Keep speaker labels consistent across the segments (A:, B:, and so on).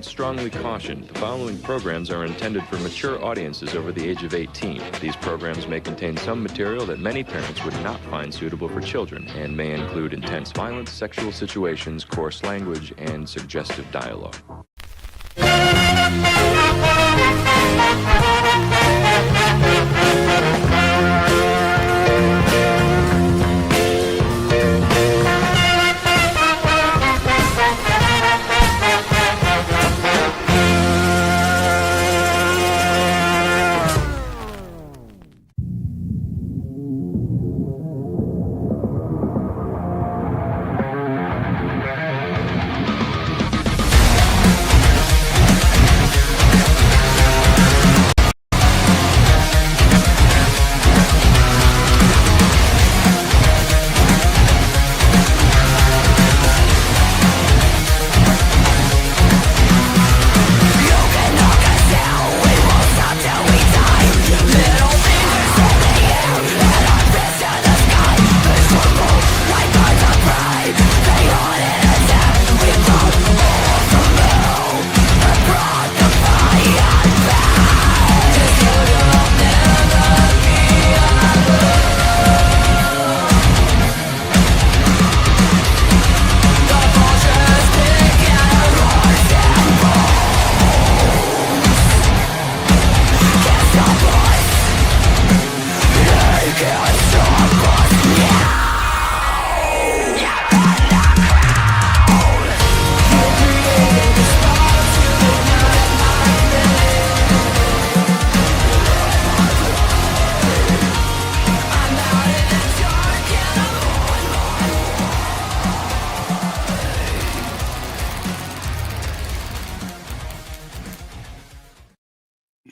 A: Minutes strongly caution the following programs are intended for mature audiences over the age of 18. These programs may contain some material that many parents would not find suitable for children and may include intense violence, sexual situations, coarse language, and suggestive dialogue.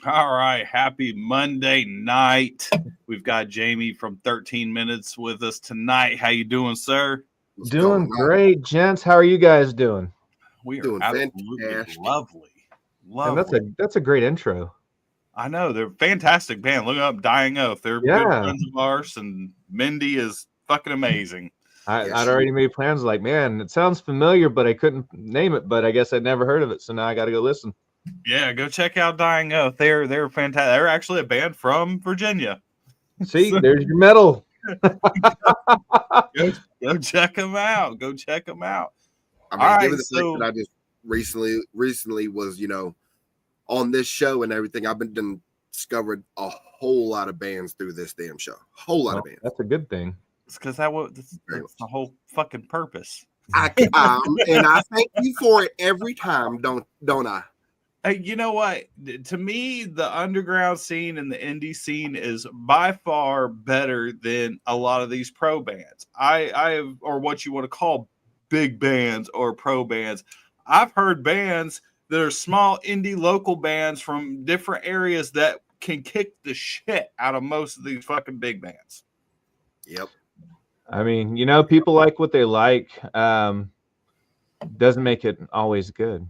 B: All right, happy Monday night. We've got Jamie from 13 Minutes with us tonight. How you doing, sir?
C: Doing great, gents. How are you guys doing?
B: We are
D: Doing
B: absolutely
D: fantastic.
B: lovely.
C: And that's a great intro.
B: I know, they're a fantastic band. Look up Dying Oath. They're good friends of ours, and Mindy is fucking amazing.
C: I'd already made plans like, man, it sounds familiar, but I couldn't name it, but I guess I'd never heard of it, so now I got to go listen.
B: Yeah, go check out Dying Oath. They're fantastic. They're actually a band from Virginia.
C: See, there's your medal.
B: Go check them out. Go check them out.
D: I mean, given the fact that I just recently was, on this show and everything, I've been discovered a whole lot of bands through this damn show. Whole lot of bands.
C: That's a good thing.
B: It's because that's the whole fucking purpose.
D: And I thank you for it every time, don't I?
B: Hey, you know what? To me, the underground scene and the indie scene is by far better than a lot of these pro bands. I have, or what you want to call big bands or pro bands. I've heard bands that are small indie local bands from different areas that can kick the shit out of most of these fucking big bands.
D: Yep.
C: I mean, people like what they like. Doesn't make it always good.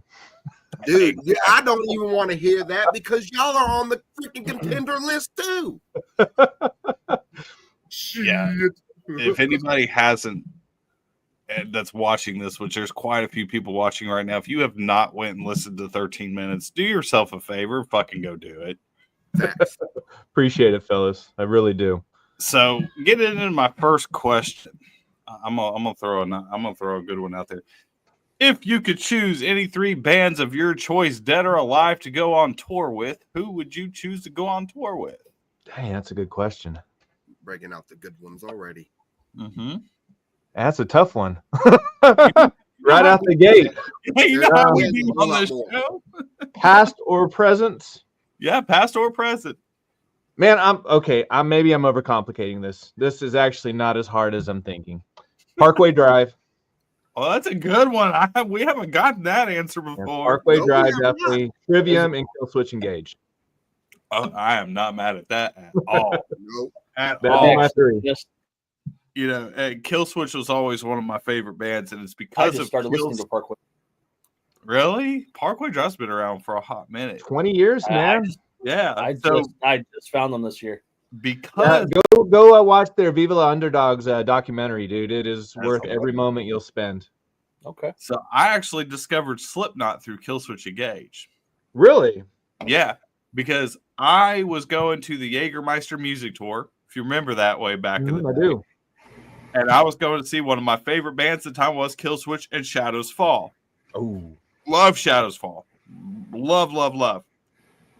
D: Dude, I don't even want to hear that because y'all are on the freaking contender list too.
B: Yeah. If anybody hasn't that's watching this, which there's quite a few people watching right now, if you have not went and listened to 13 Minutes, do yourself a favor, fucking go do it.
C: Appreciate it, fellas. I really do.
B: So, getting into my first question, I'm gonna throw a good one out there. If you could choose any three bands of your choice, dead or alive, to go on tour with, who would you choose to go on tour with?
C: Dang, that's a good question.
D: Breaking out the good ones already.
B: Mm-hmm.
C: That's a tough one. Right out the gate.
B: Hey, you know how we do on this show?
C: Past or present?
B: Yeah, past or present.
C: Man, maybe I'm overcomplicating this. This is actually not as hard as I'm thinking. Parkway Drive.
B: Oh, that's a good one. We haven't gotten that answer before.
C: Yeah, Parkway Drive, definitely. Trivium and Kill Switch Engage.
B: Oh, I am not mad at that at all.
D: Nope.
B: At
C: That's
B: all.
C: my three.
B: Kill Switch was always one of my favorite bands, and it's
E: I
B: because
E: just
B: of
E: started listening to Parkway.
B: Really? Parkway Drive's been around for a hot minute.
C: 20 years, man.
E: I just found them this year.
B: Because
C: go watch their Viva La Underdogs documentary, dude. It is worth every moment you'll spend.
E: Okay.
B: So I actually discovered Slipknot through Killswitch Engage.
C: Really?
B: Yeah, because I was going to the Jägermeister music tour, if you remember that way back in the day.
C: I do.
B: And I was going to see one of my favorite bands at the time was Killswitch and Shadows Fall.
C: Oh,
B: Love Shadows Fall. Love, love, love.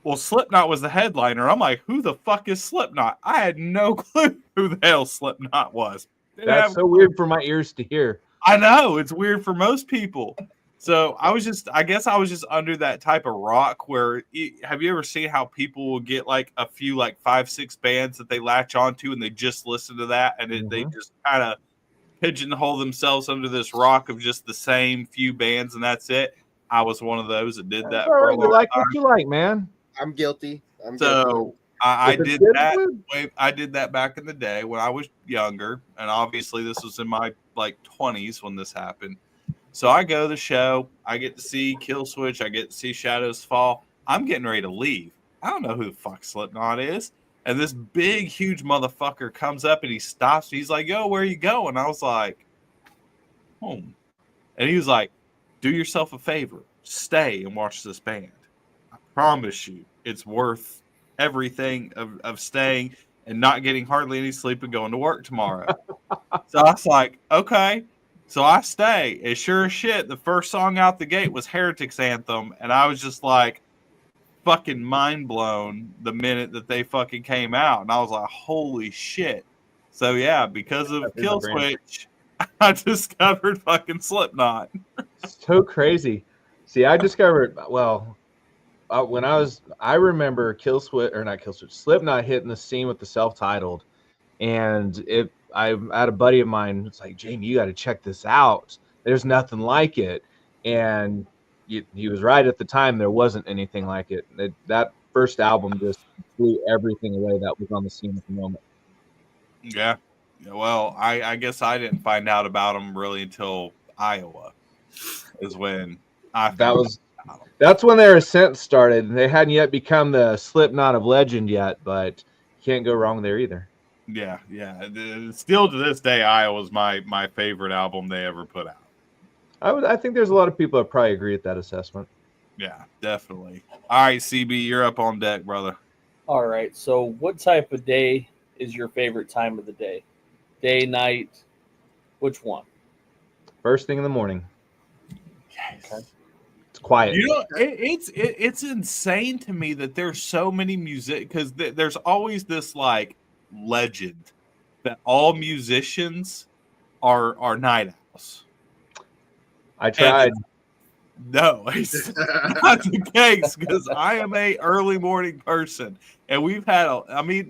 B: Well, Slipknot was the headliner. I'm like, who the fuck is Slipknot? I had no clue who the hell Slipknot was.
C: That's so weird for my ears to hear.
B: I know. It's weird for most people. So I guess I was just under that type of rock where, have you ever seen how people will get like a few, like 5, 6 bands that they latch onto and they just listen to that and they just kind of pigeonhole themselves under this rock of just the same few bands and that's it. I was one of those that did that.
C: All right, you like what you like, man.
D: I'm guilty.
B: I did that. I did that back in the day when I was younger, and obviously this was in my like 20s when this happened. So I go to the show. I get to see Killswitch. I get to see Shadows Fall. I'm getting ready to leave. I don't know who the fuck Slipknot is. And this big, huge motherfucker comes up and he stops. He's like, "Yo, where you going?" I was like, "Home." And he was like, "Do yourself a favor. Stay and watch this band. I promise you, it's worth everything of staying and not getting hardly any sleep and going to work tomorrow." So I was like, okay. So I stay. And sure as shit, the first song out the gate was Heretic's Anthem. And I was just like fucking mind blown the minute that they fucking came out. And I was like, holy shit. So yeah, because of Killswitch, I discovered fucking Slipknot.
C: So crazy. See, I discovered, when I remember Slipknot hitting the scene with the self-titled, and I had a buddy of mine. It's like, Jamie, you got to check this out. There's nothing like it, and he was right at the time. There wasn't anything like it. That first album just blew everything away that was on the scene at the moment.
B: Yeah. Well, I guess I didn't find out about them really until Iowa, is when That's when their ascent started. They hadn't yet become the Slipknot of legend yet, but can't go wrong there either. Yeah. Still to this day, Iowa's my favorite album they ever put out.
C: I think there's a lot of people that probably agree with that assessment.
B: Yeah, definitely. All right, CB, you're up on deck, brother.
E: All right. So what type of day is your favorite time of the day? Day, night? Which one?
C: First thing in the morning.
B: Yes.
C: Okay. Quiet.
B: You know, it's insane to me that there's so many music, because there's always this like legend that all musicians are night owls.
C: I tried.
B: No, it's not the case, because I am a early morning person, and we've had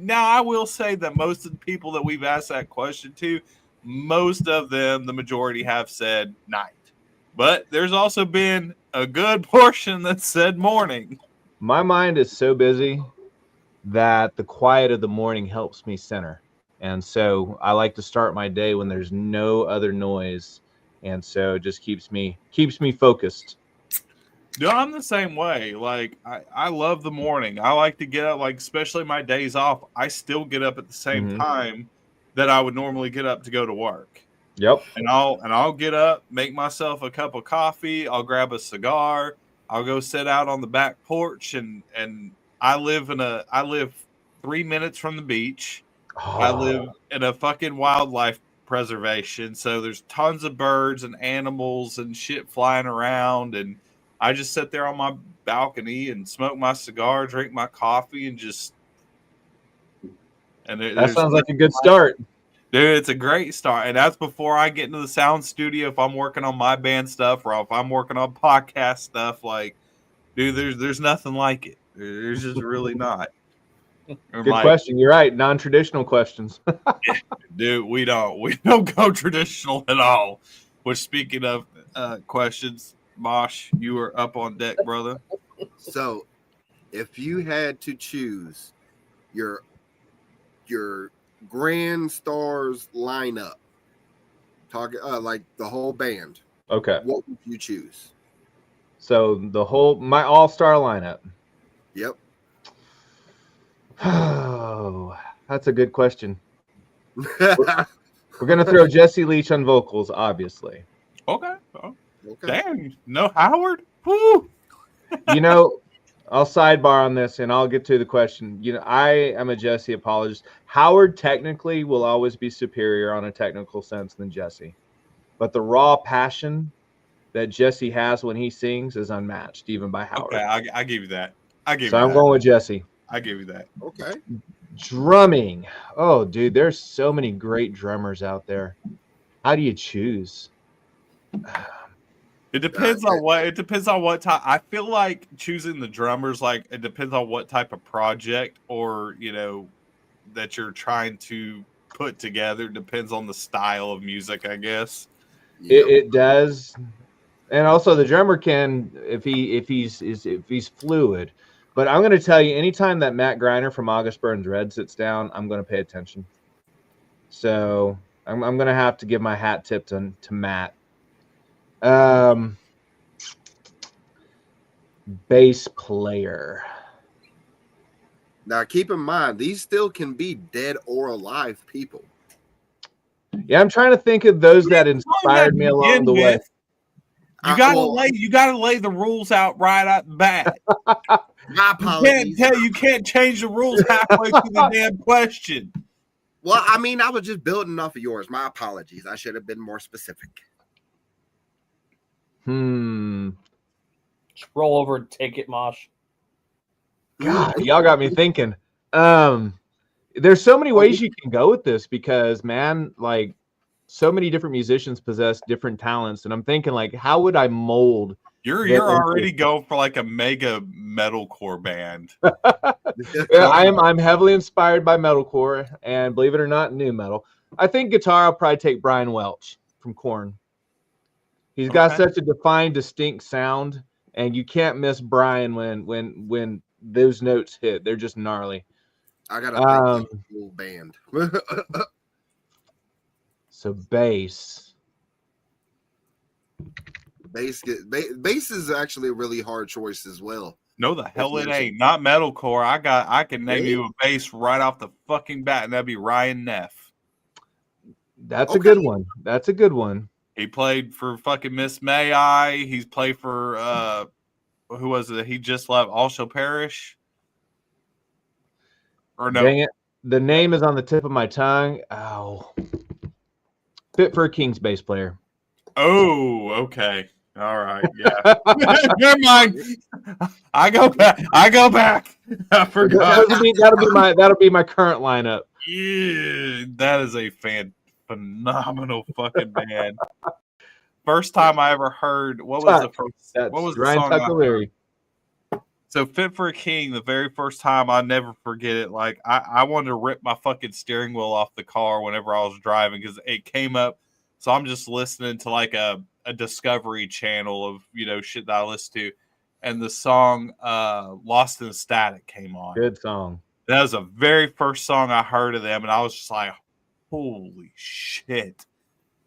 B: now I will say that most of the people that we've asked that question to, most of them, the majority have said night. But there's also been a good portion that said morning.
C: My mind is so busy that the quiet of the morning helps me center. And so I like to start my day when there's no other noise. And so it just keeps me focused.
B: No, I'm the same way. Like I love the morning. I like to get up, like especially my days off. I still get up at the same time that I would normally get up to go to work.
C: Yep.
B: And I'll get up, make myself a cup of coffee. I'll grab a cigar. I'll go sit out on the back porch, and I live 3 minutes from the beach. Oh. I live in a fucking wildlife preservation, so there's tons of birds and animals and shit flying around, and I just sit there on my balcony and smoke my cigar, drink my coffee, and just. And
C: that sounds like a good start.
B: Dude, it's a great start. And that's before I get into the sound studio. If I'm working on my band stuff or if I'm working on podcast stuff, like, dude, there's nothing like it. There's just really not.
C: Good question. You're right. Non-traditional questions.
B: Dude, we don't go traditional at all. Which, speaking of questions, Mosh, you are up on deck, brother.
D: So, if you had to choose your Grand Stars lineup, talking like the whole band,
C: okay,
D: what would you choose?
C: So my all-star lineup.
D: Yep.
C: Oh, that's a good question. We're gonna throw Jesse Leach on vocals, obviously.
B: Okay. Oh.
D: Okay.
B: Damn, no Howard? Woo!
C: You know, I'll sidebar on this and I'll get to the question. You know, I am a Jesse apologist. Howard technically will always be superior on a technical sense than Jesse, but the raw passion that Jesse has when he sings is unmatched, even by Howard.
B: Okay, I give you that.
C: So I'm going with Jesse.
B: I give you that.
D: Okay.
C: Drumming. Oh, dude, there's so many great drummers out there. How do you choose?
B: It depends on what. It depends on what type. I feel like choosing the drummers, like it depends on what type of project or that you're trying to put together. Depends on the style of music, I guess.
C: It does, and also the drummer can if he's fluid. But I'm going to tell you, anytime that Matt Greiner from August Burns Red sits down, I'm going to pay attention. So I'm going to have to give my hat tip to Matt. Bass player.
D: Now, keep in mind, these still can be dead or alive people.
C: Yeah, I'm trying to think of those that inspired me along the way.
B: You gotta lay the rules out right out the bat.
D: My apologies.
B: You can't change the rules halfway through the damn question.
D: Well, I mean, I was just building off of yours. My apologies. I should have been more specific.
E: Just roll over and take it, Mosh.
C: God, y'all got me thinking. There's so many ways you can go with this because, man, like so many different musicians possess different talents, and I'm thinking, like, how would I mold?
B: You're already going for like a mega metalcore band.
C: I'm heavily inspired by metalcore, and believe it or not, new metal. I think guitar, I'll probably take Brian Welch from Korn. He's got such a defined, distinct sound, and you can't miss Brian when those notes hit. They're just gnarly.
D: I got a cool band.
C: So bass.
D: Bass is actually a really hard choice as well.
B: No, the hell it ain't. Not metalcore. I can name you a bass right off the fucking bat, and that'd be Ryan Neff.
C: That's a good one. That's a good one.
B: He played for fucking Miss May I. He's played for who was it? He just left All Shall Perish. Or no?
C: Dang it. The name is on the tip of my tongue. Oh. Fit for a King's bass player.
B: Oh, okay. All right. Yeah. Never mind. I go back. I forgot.
C: That'll be my current lineup.
B: Yeah, that is a phenomenal fucking band. First time I ever heard. What was the
C: Ryan
B: song?
C: Tuckaleri.
B: So Fit for a King, the very first time, I'll never forget it. Like I wanted to rip my fucking steering wheel off the car whenever I was driving because it came up. So I'm just listening to like a Discovery Channel of shit that I listen to, and the song Lost in Static came on.
C: Good song.
B: That was the very first song I heard of them, and I was just like, holy shit.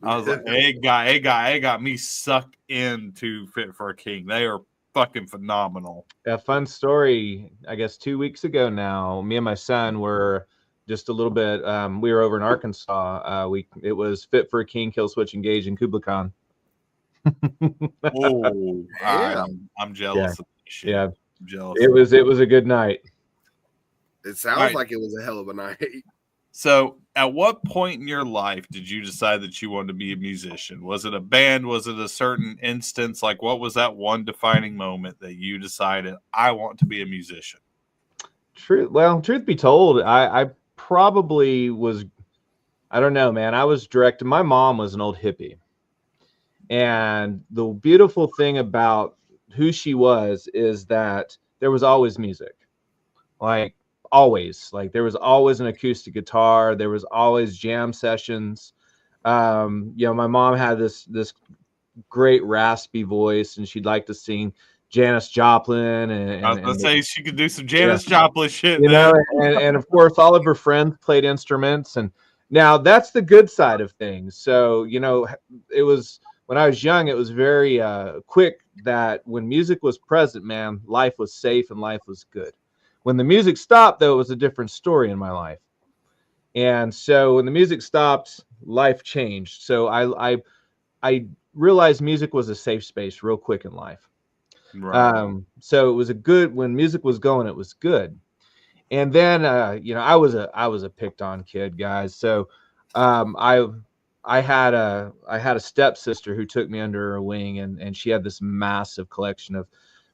B: I was like, it got me sucked into Fit for a King. They are fucking phenomenal.
C: A fun story, I guess 2 weeks ago now, me and my son were just a little bit, we were over in Arkansas. It was Fit for a King, Kill Switch Engage in Kubla Khan.
B: Oh, I'm jealous of this shit.
C: Yeah.
B: I'm jealous.
C: It was a good night.
D: It sounds like it was a hell of a night.
B: So, at what point in your life did you decide that you wanted to be a musician? Was it a band? Was it a certain instance? Like, what was that one defining moment that you decided, I want to be a musician?
C: Truth be told, I probably was, I don't know, man. I was directed. My mom was an old hippie. And the beautiful thing about who she was is that there was always music. Like, always. Like, there was always an acoustic guitar. There was always jam sessions. My mom had this great raspy voice, and she'd like to sing Janis Joplin. And
B: I was going to say she could do some Janis Joplin shit.
C: And of course, all of her friends played instruments. And now that's the good side of things. So, it was, when I was young, it was very quick that when music was present, man, life was safe and life was good. When the music stopped, though, it was a different story in my life. And so when the music stopped, life changed. So I realized music was a safe space real quick in life.
B: Right.
C: So it was when music was going, it was good. And then, I was a picked on kid, guys. So, I had a stepsister who took me under her wing, and she had this massive collection of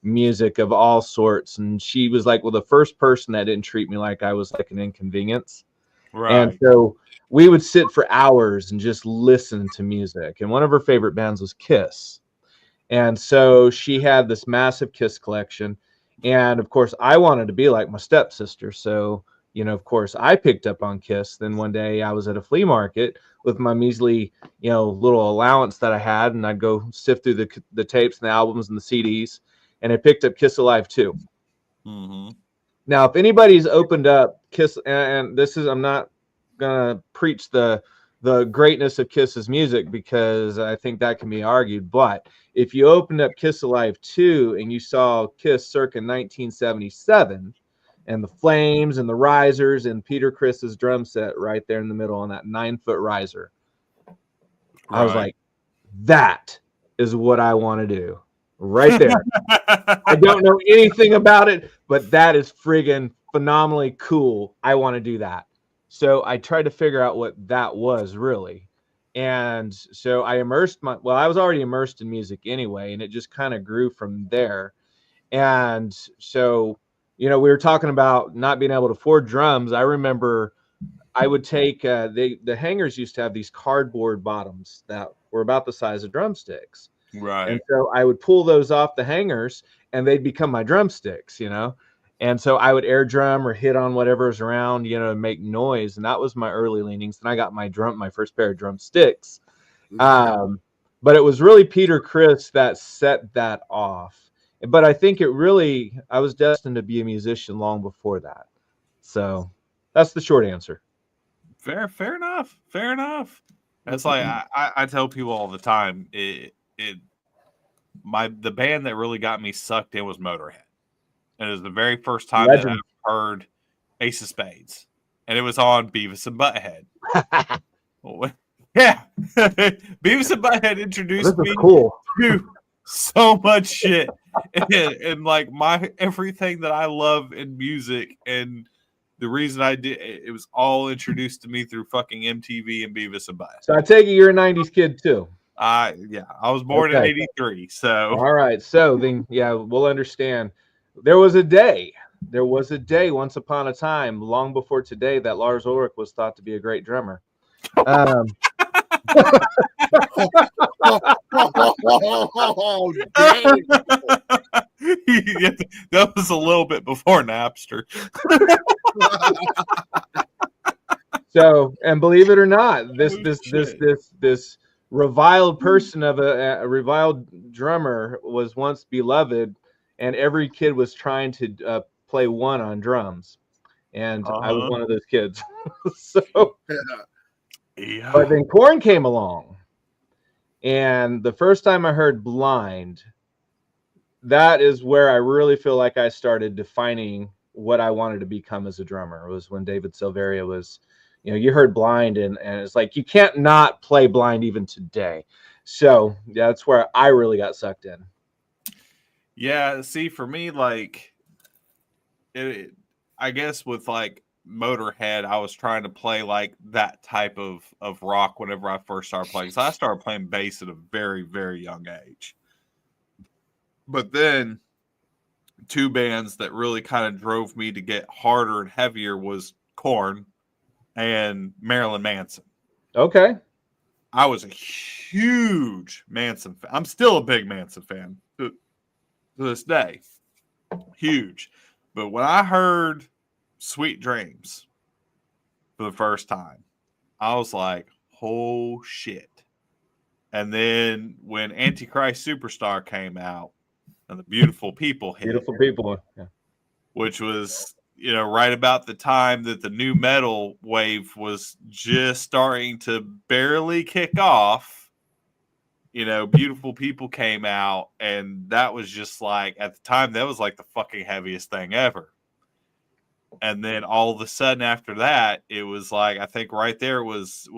C: music of all sorts. And she was like, well, the first person that didn't treat me like I was like an inconvenience. And
B: Right.
C: so we would sit for hours and just listen to music. And one of her favorite bands was Kiss. And so she had this massive Kiss collection. And of course, I wanted to be like my stepsister. So, of course, I picked up on Kiss. Then one day I was at a flea market with my measly, little allowance that I had. And I'd go sift through the tapes and the albums and the CDs. And I picked up Kiss Alive 2.
B: Mm-hmm.
C: Now, if anybody's opened up Kiss, and this is, I'm not going to preach the greatness of Kiss's music because I think that can be argued. But if you opened up Kiss Alive 2 and you saw Kiss circa 1977 and the flames and the risers and Peter Criss's drum set right there in the middle on that 9-foot riser, I was like, that is what I want to do right there. I don't know anything about it, but that is friggin' phenomenally cool. I want to do that. So I tried to figure out what that was really. And so I was already immersed in music anyway, and it just kind of grew from there. And so, we were talking about not being able to afford drums. I remember I would take, the hangers used to have these cardboard bottoms that were about the size of drumsticks.
B: Right.
C: And so I would pull those off the hangers and they'd become my drumsticks, And so I would air drum or hit on whatever's around, to make noise. And that was my early leanings. And I got my first pair of drumsticks. But it was really Peter Criss that set that off. But I think I was destined to be a musician long before that. So that's the short answer.
B: Fair enough. Fair enough. That's like, I tell people all the time, the band that really got me sucked in was Motorhead. And it was the very first time that I heard Ace of Spades. And it was on Beavis and Butthead. Yeah. Beavis and Butthead introduced me to so much shit. And like everything that I love in music. And the reason I did it was all introduced to me through fucking MTV and Beavis and Butthead.
C: So I take it you're a 90s kid too.
B: I was born in 83. So
C: all right. So then we'll understand. There was a day once upon a time, long before today, that Lars Ulrich was thought to be a great drummer.
D: Oh,
B: that was a little bit before Napster.
C: So, and believe it or not, this reviled person of a reviled drummer was once beloved, and every kid was trying to play one on drums, and I was one of those kids. So,
B: yeah.
C: But then Korn came along, and the first time I heard Blind, that is where I really feel like I started defining what I wanted to become as a drummer. It was when David Silveria was, you heard Blind, and it's like you can't not play Blind even today. So that's where I really got sucked in.
B: Yeah, see, for me, like, I guess with like Motorhead, I was trying to play like that type of rock whenever I first started playing. So I started playing bass at a very, very young age. But then two bands that really kind of drove me to get harder and heavier was Korn and Marilyn Manson.
C: Okay.
B: I was a huge Manson fan. I'm still a big Manson fan to this day. Huge. But when I heard Sweet Dreams for the first time, I was like, oh shit. And then when Antichrist Superstar came out and the Beautiful People hit,
C: yeah.
B: Which was, right about the time that the new metal wave was just starting to barely kick off. Beautiful People came out, and that was just like, at the time, that was like the fucking heaviest thing ever. And then all of a sudden after that, it was like, I think right there was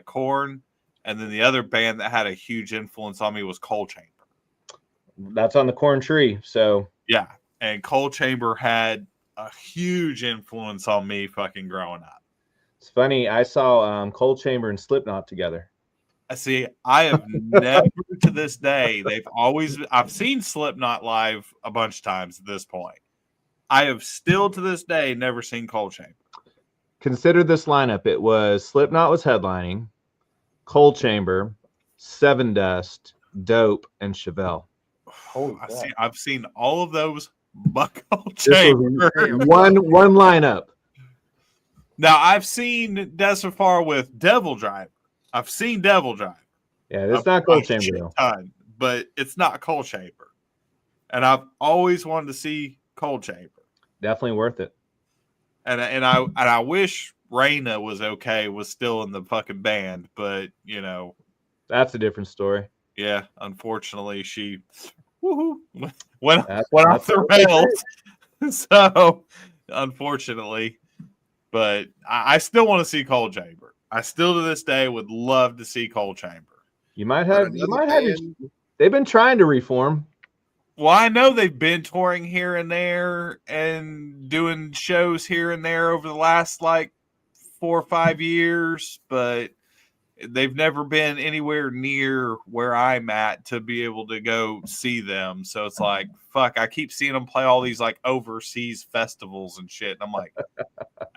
B: Korn, And then the other band that had a huge influence on me was Coal Chamber.
C: That's on the Corn Tree. So
B: yeah, and Coal Chamber had a huge influence on me fucking growing up.
C: It's funny. I saw Coal Chamber and Slipknot together.
B: I see. I have never to this day. I've seen Slipknot live a bunch of times at this point. I have still to this day never seen Coal Chamber.
C: Consider this lineup. It was Slipknot was headlining, Coal Chamber, Seven Dust, Dope, and Chevelle.
B: I've seen all of those, but Coal Chamber.
C: One lineup.
B: Now I've seen Desafar with Devil Driver. I've seen Devil Driver.
C: Yeah, it's not Coal Chamber though.
B: But it's not Coal Chamber. And I've always wanted to see Coal Chamber.
C: Definitely worth it.
B: And I wish Raina was still in the fucking band, but you know,
C: that's a different story.
B: Yeah, unfortunately, she went off the rails. So, unfortunately, but I still want to see Coal Chamber. I still to this day would love to see Coal Chamber.
C: You might have. They've been trying to reform.
B: Well, I know they've been touring here and there and doing shows here and there over the last like 4 or 5 years, but they've never been anywhere near where I'm at to be able to go see them. So it's like, fuck, I keep seeing them play all these like overseas festivals and shit. And I'm like,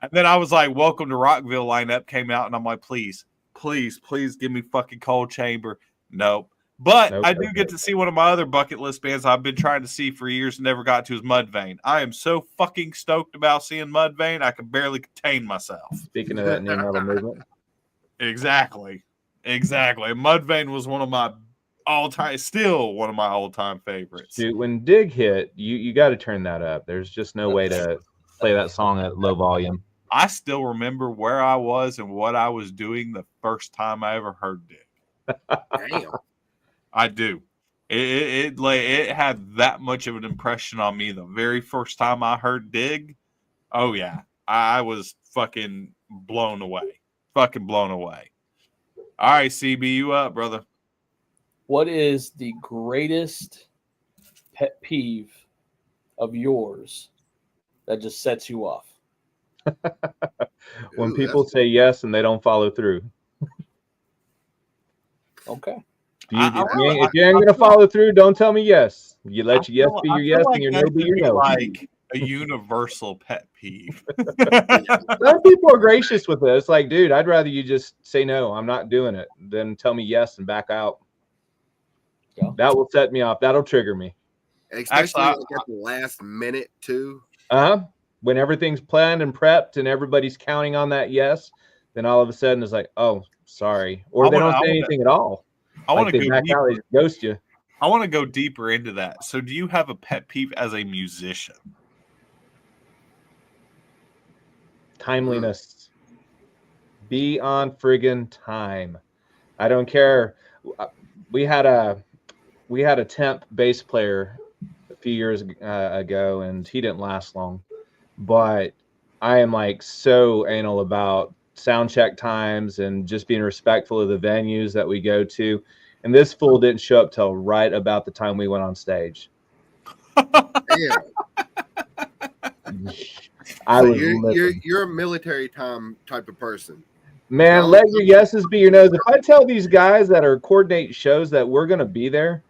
B: and then I was like, Welcome to Rockville lineup came out and I'm like, please give me fucking Coal Chamber. Nope. But I do get to see one of my other bucket list bands I've been trying to see for years and never got to is Mudvayne. I am so fucking stoked about seeing Mudvayne. I can barely contain myself.
C: Speaking of that new metal movement.
B: Exactly. Mudvayne was one of my all-time favorites.
C: Dude, when Dig hit, you got to turn that up. There's just no way to play that song at low volume.
B: I still remember where I was and what I was doing the first time I ever heard Dig.
D: Damn.
B: I do. It had that much of an impression on me the very first time I heard Dig. Oh yeah, I was fucking blown away. All right, CB, you up, brother?
E: What is the greatest pet peeve of yours that just sets you off?
C: When people say yes and they don't follow through.
E: Okay.
C: If you ain't gonna follow through, don't tell me yes. You let your yes be your yes and your no be your no.
B: Like a universal pet peeve.
C: Some people are gracious with it. It's like, dude, I'd rather you just say no, I'm not doing it, than tell me yes and back out. Yeah. That will set me off. That'll trigger me.
D: Especially at the last minute too.
C: When everything's planned and prepped and everybody's counting on that yes, then all of a sudden it's like, oh, sorry, or they don't say anything at all.
B: I want to go deeper.
C: Ghost you.
B: I want to go deeper into that. So, do you have a pet peeve as a musician?
C: Timeliness. Be on friggin' time. I don't care. We had a temp bass player a few years ago, and he didn't last long. But I am like so anal about sound check times and just being respectful of the venues that we go to. And this fool didn't show up till right about the time we went on stage.
D: Yeah. You're a military time type of person.
C: Man, let your yeses be your no's. If I tell these guys that are coordinating shows that we're gonna be there,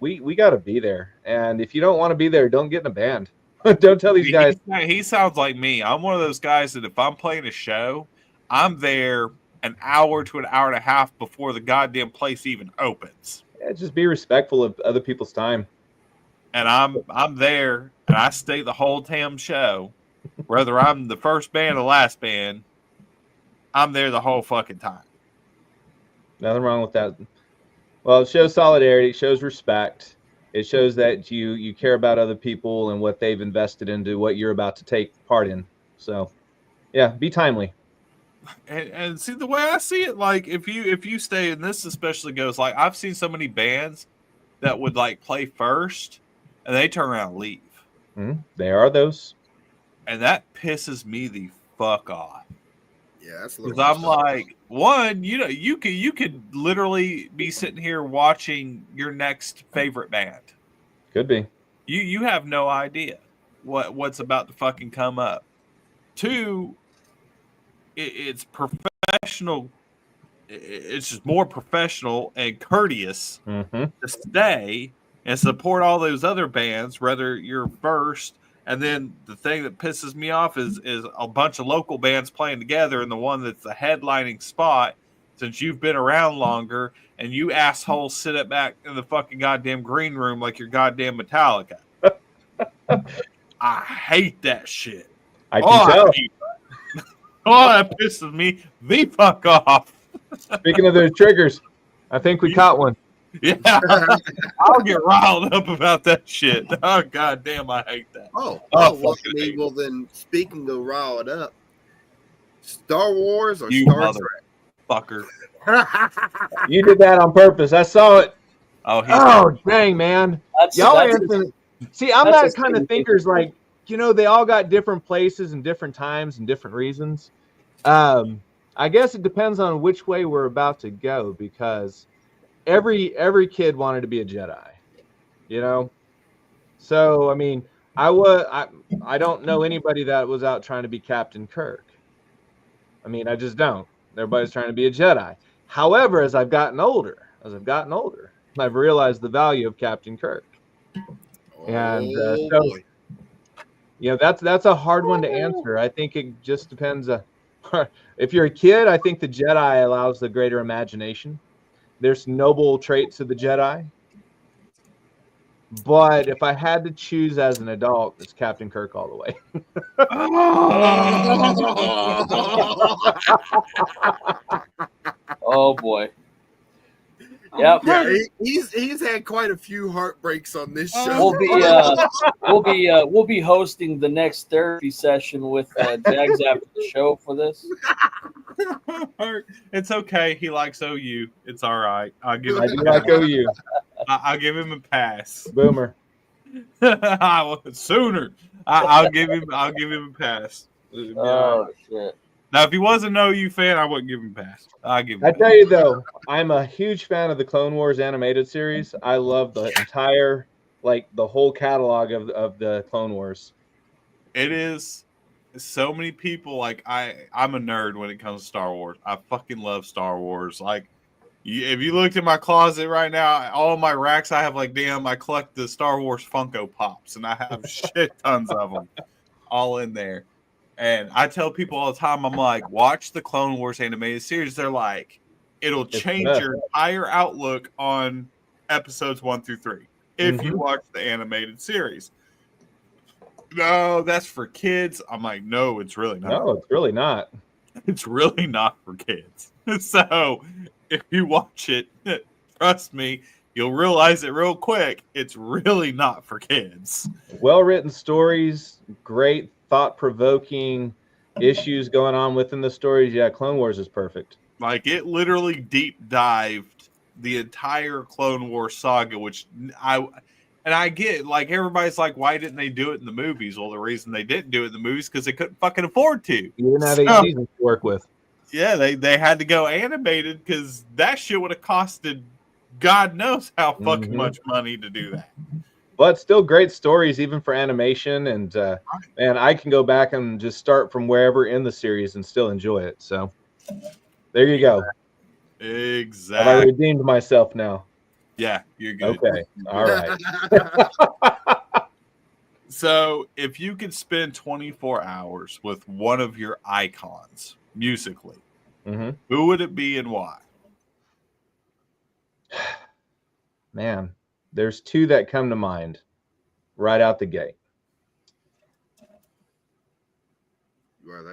C: we gotta be there. And if you don't want to be there, don't get in a band. Don't tell these guys.
B: He sounds like me. I'm one of those guys that if I'm playing a show, I'm there an hour to an hour and a half before the goddamn place even opens.
C: Yeah, just be respectful of other people's time.
B: And I'm there, and I stay the whole damn show. Whether I'm the first band or last band, I'm there the whole fucking time.
C: Nothing wrong with that. Well, it shows solidarity. It shows respect. It shows that you care about other people and what they've invested into what you're about to take part in. So, yeah, be timely.
B: And see, the way I see it, like if you stay, and this especially goes, like I've seen so many bands that would like play first and they turn around and leave.
C: There are those.
B: And that pisses me the fuck off.
D: Yeah, that's a little.
B: Because I'm like, one, you could literally be sitting here watching your next favorite band.
C: Could be.
B: You have no idea what's about to fucking come up. Two, it's professional. It's just more professional and courteous to stay and support all those other bands, whether you're first. And then the thing that pisses me off is a bunch of local bands playing together, and the one that's the headlining spot, since you've been around longer, and you assholes sit it back in the fucking goddamn green room like you're goddamn Metallica. I hate that shit.
C: I can tell.
B: That pisses me the fuck off.
C: Speaking of those triggers, I think we caught one.
B: Yeah, I'll get riled up about that shit. Oh, goddamn, I hate that.
D: Well,
B: Evil.
D: then, speaking of riled up, Star Wars or
B: You
D: Star Trek?
B: Fucker.
C: You did that on purpose. I saw it.
B: Oh,
C: dang, man. See, I'm that kind of thinkers. Like, they all got different places and different times and different reasons. I guess it depends on which way we're about to go, because every kid wanted to be a Jedi, So I mean, I don't know anybody that was out trying to be Captain Kirk. I mean, I just don't. Everybody's trying to be a Jedi. However, as I've gotten older, I've realized the value of Captain Kirk. And that's a hard one to answer. I think it just depends. If you're a kid, I think the Jedi allows the greater imagination. There's noble traits of the Jedi. But if I had to choose as an adult, it's Captain Kirk all the way.
E: Oh boy. Yep.
D: Yeah, he's had quite a few heartbreaks on this show.
E: We'll be hosting the next therapy session with Jagz after the show for this.
B: It's okay. He likes OU. It's all right.
C: I do like OU.
B: I'll give him a pass.
C: Boomer.
B: Sooner. I'll give him a pass.
E: Oh shit.
B: Now, if he wasn't an OU fan, I wouldn't give him a pass. I
C: tell you though, I'm a huge fan of the Clone Wars animated series. I love the entire, the whole catalog of the Clone Wars.
B: It is so many people. I'm a nerd when it comes to Star Wars. I fucking love Star Wars. If you looked in my closet right now, all of my racks, I have I collect the Star Wars Funko Pops, and I have shit tons of them all in there. And I tell people all the time, I'm like, watch the Clone Wars animated series. They're like, it'll change your entire outlook on episodes 1 through 3 if you watch the animated series. No, that's for kids. I'm like, no, it's really not.
C: No, it's really not.
B: It's really not for kids. So if you watch it, trust me, you'll realize it real quick. It's really not for kids.
C: Well-written stories, great thought-provoking issues going on within the stories. Yeah, Clone Wars is perfect.
B: It literally deep dived the entire Clone Wars saga, which I get, everybody's like, why didn't they do it in the movies? Well, the reason they didn't do it in the movies because they couldn't fucking afford to.
C: You didn't have 8 seasons to work with.
B: Yeah, they had to go animated because that shit would have costed God knows how fucking much money to do that.
C: But still great stories, even for animation. And I can go back and just start from wherever in the series and still enjoy it. So there you go.
B: Exactly.
C: Have I redeemed myself now?
B: Yeah, you're good.
C: Okay. All right.
B: So if you could spend 24 hours with one of your icons musically, who would it be and why?
C: Man. There's 2 that come to mind right out the gate.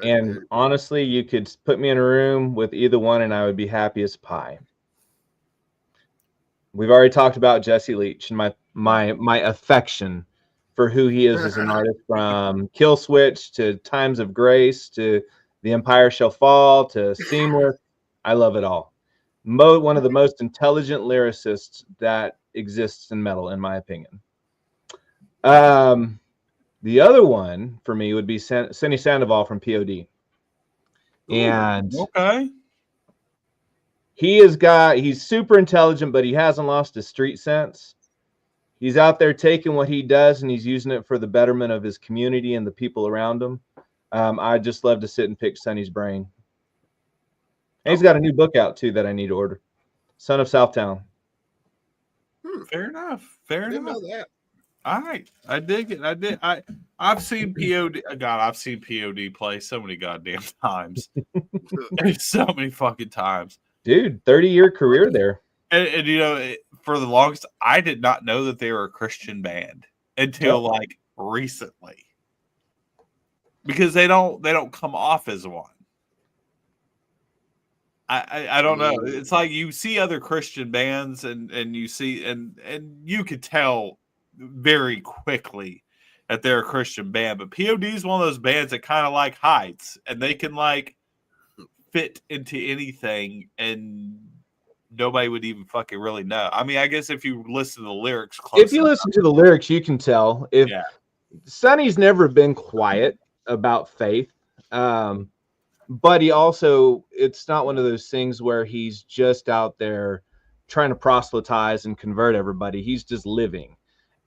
C: And honestly, you could put me in a room with either one and I would be happy as pie. We've already talked about Jesse Leach and my affection for who he is as an artist, from Kill Switch to Times of Grace to The Empire Shall Fall to Seamless. I love it all. One of the most intelligent lyricists that exists in metal, in my opinion. The other one for me would be Cindy Sandoval from POD. And
B: okay.
C: He's super intelligent, but he hasn't lost his street sense. He's out there taking what he does and he's using it for the betterment of his community and the people around him. I just love to sit and pick Sonny's brain. And he's got a new book out too that I need to order. Son of Southtown.
B: Fair enough. Fair
D: I didn't
B: enough.
D: know that.
B: All right. I dig it. I've seen POD. God, I've seen POD play so many goddamn times. So many fucking times.
C: Dude, 30-year career there.
B: And you know, for the longest, I did not know that they were a Christian band until like recently, because they don't come off as one. I don't know. It's like you see other Christian bands and you see and you could tell very quickly that they're a Christian band, but POD is one of those bands that kind of like hides and they can like fit into anything and nobody would even fucking really know. I mean, I guess if you listen to the lyrics close
C: if you listen to the lyrics, you can tell. If Sonny's never been quiet about faith, but he also, it's not one of those things where he's just out there trying to proselytize and convert everybody. He's just living.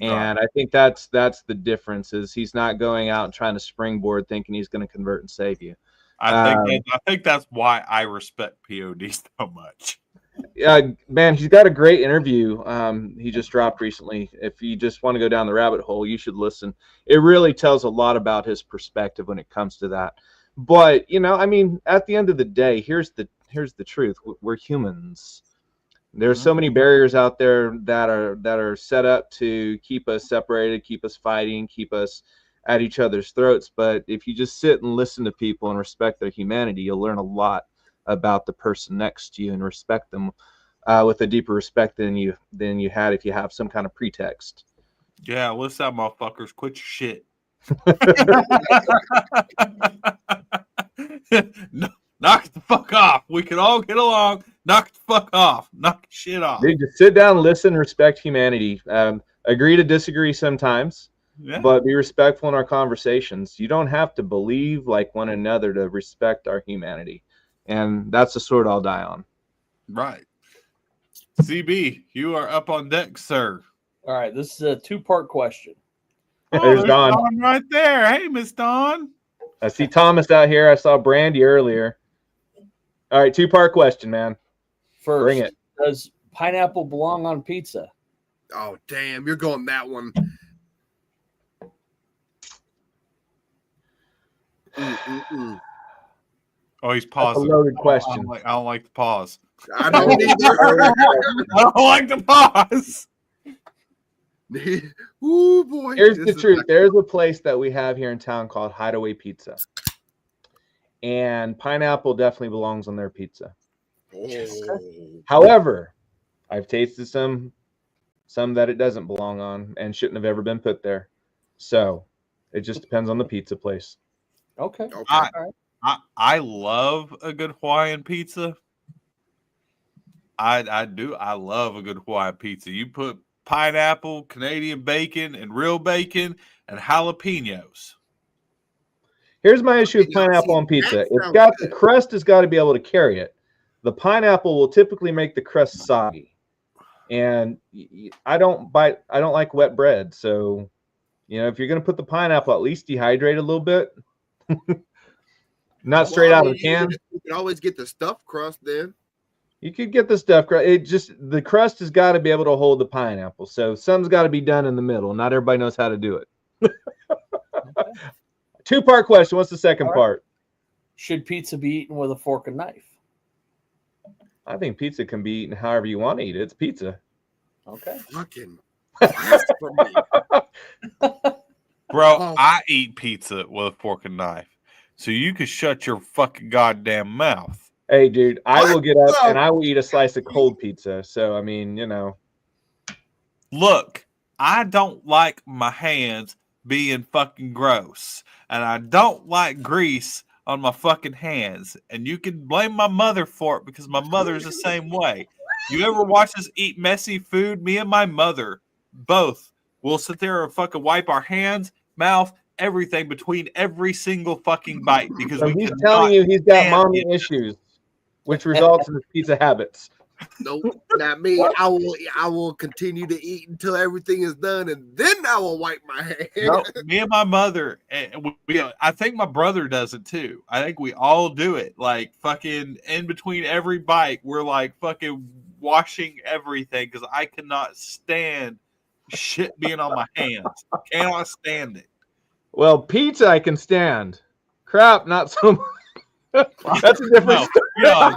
C: And I think that's the difference, is he's not going out and trying to springboard thinking he's going to convert and save you.
B: I think that's why I respect POD so much.
C: Yeah, man, he's got a great interview he just dropped recently. If you just want to go down the rabbit hole, you should listen. It really tells a lot about his perspective when it comes to that. But, you know, I mean, at the end of the day, here's the truth. We're humans. There's so many barriers out there that are set up to keep us separated, keep us fighting, keep us at each other's throats. But if you just sit and listen to people and respect their humanity, you'll learn a lot about the person next to you and respect them with a deeper respect than you had if you have some kind of pretext.
B: Yeah, listen up, motherfuckers. Quit your shit. No, knock it the fuck off. We can all get along. Knock it the fuck off. Knock shit off.
C: Dude, just sit down, listen, respect humanity. Agree to disagree sometimes, but be respectful in our conversations. You don't have to believe like one another to respect our humanity. And that's the sword I'll die on.
B: Right. CB, you are up on deck, sir.
E: All right, this is a two-part question.
C: There's Dawn
B: right there. Hey, Miss Dawn.
C: I see Thomas out here. I saw Brandy earlier. All right, two-part question, man.
E: First,
C: bring it.
E: Does pineapple belong on pizza?
D: Oh, damn. You're going that one.
B: Oh, he's pausing.
C: That's a loaded question.
B: I don't like the pause.
D: I don't either.
B: I don't like the pause.
D: Ooh, boy.
C: Here's the truth. There's a place that we have here in town called Hideaway Pizza. And pineapple definitely belongs on their pizza.
D: Oh.
C: However, I've tasted some that it doesn't belong on and shouldn't have ever been put there. So it just depends on the pizza place.
E: Okay.
B: I love a good Hawaiian pizza. I do. I love a good Hawaiian pizza. You put pineapple, Canadian bacon, and real bacon, and jalapenos.
C: Here's my issue with pineapple on pizza. The crust has got to be able to carry it. The pineapple will typically make the crust soggy. And I don't like wet bread. So, you know, if you're going to put the pineapple, at least dehydrate a little bit. Not straight out of the can.
D: You can always get the stuffed crust then.
C: You could get the stuffed crust. The crust has got to be able to hold the pineapple. So something's got to be done in the middle. Not everybody knows how to do it. Two-part question. What's the second part?
E: Should pizza be eaten with a fork and knife?
C: I think pizza can be eaten however you want to eat it. It's pizza.
E: Okay.
D: Fucking.
B: Bro, I eat pizza with a fork and knife. So you can shut your fucking goddamn mouth.
C: Hey, dude, I will get up and I will eat a slice of cold pizza. So, I mean, you know.
B: Look, I don't like my hands being fucking gross. And I don't like grease on my fucking hands. And you can blame my mother for it because my mother's the same way. You ever watch us eat messy food? Me and my mother both will sit there and fucking wipe our hands, mouth, everything between every single fucking bite because
C: So
B: we
C: he's telling you he's got
B: stand
C: mommy
B: it.
C: issues, which results in his pizza habits.
D: Nope, not me. I will continue to eat until everything is done, and then I will wipe my hands.
B: No, me and my mother, and I think my brother does it too. I think we all do it. Like fucking in between every bite, we're like fucking washing everything because I cannot stand shit being on my hands. Cannot stand it.
C: Well, pizza I can stand. Crap, not so much. That's a different story.
B: Yeah,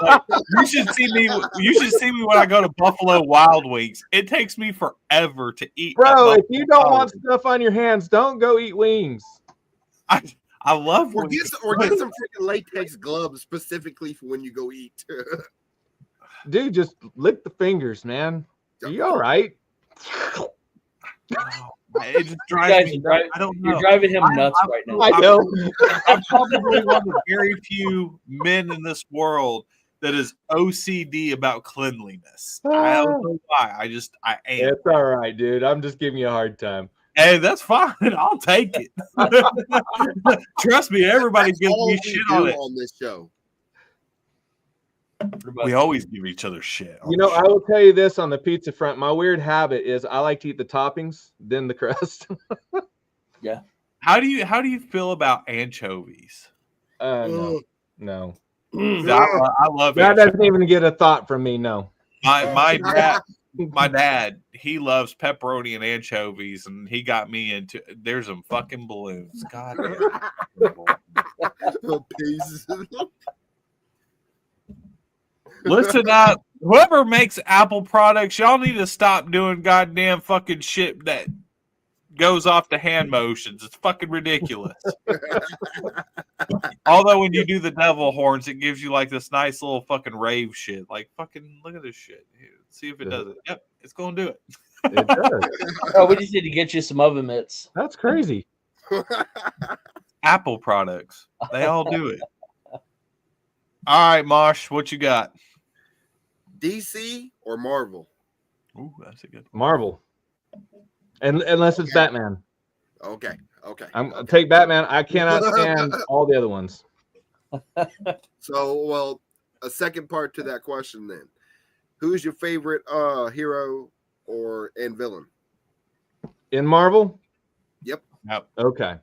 B: like, you should see me. You should see me when I go to Buffalo Wild Wings. It takes me forever to eat.
C: Bro, if you don't want stuff on your hands, don't go eat wings.
B: I love
D: Or
B: wings.
D: get some freaking latex gloves specifically for when you go eat.
C: Dude, just lick the fingers, man. Are you all right?
B: It just drives me. I don't know.
E: You're driving him nuts right now.
C: I know.
B: I'm probably one of the very few men in this world that is OCD about cleanliness. I don't know why. I am.
C: It's all right, dude. I'm just giving you a hard time.
B: Hey, that's fine. I'll take it. Trust me, everybody gives me shit on it.
D: On this show.
B: We always give each other shit.
C: You know, I will tell you this on the pizza front. My weird habit is I like to eat the toppings, then the crust.
E: Yeah.
B: How do you feel about anchovies?
C: No.
B: I love
C: That
B: anchovies.
C: doesn't even get a thought from me. No.
B: My dad, he loves pepperoni and anchovies, and he got me into. There's some fucking balloons. God damn.
D: Pieces.
B: Listen up, whoever makes Apple products, y'all need to stop doing goddamn fucking shit that goes off the hand motions. It's fucking ridiculous. Although when you do the devil horns, it gives you like this nice little fucking rave shit. Like fucking look at this shit. Here, see if it does it. Yep, it's gonna do it.
C: It does.
E: Oh, we just need to get you some oven mitts.
C: That's crazy.
B: Apple products, they all do it. All right, Mosh, what you got?
D: DC or Marvel?
B: Ooh, that's a good one.
C: Marvel. And unless it's Batman.
D: Okay.
C: I'll take Batman. I cannot stand all the other ones.
D: So, well, a second part to that question then. Who's your favorite hero and villain?
C: In Marvel?
D: Yep.
C: Okay.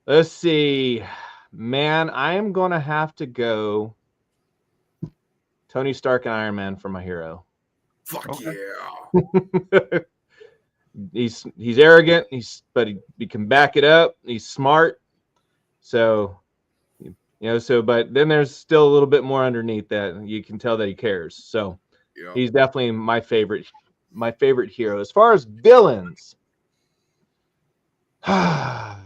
C: Let's see. Man, I am going to have to go Tony Stark and Iron Man for my hero.
D: Fuck yeah.
C: He's arrogant, but he can back it up. He's smart. So, but then there's still a little bit more underneath that. You can tell that he cares. So, he's definitely my favorite hero. As far as villains,
D: yeah,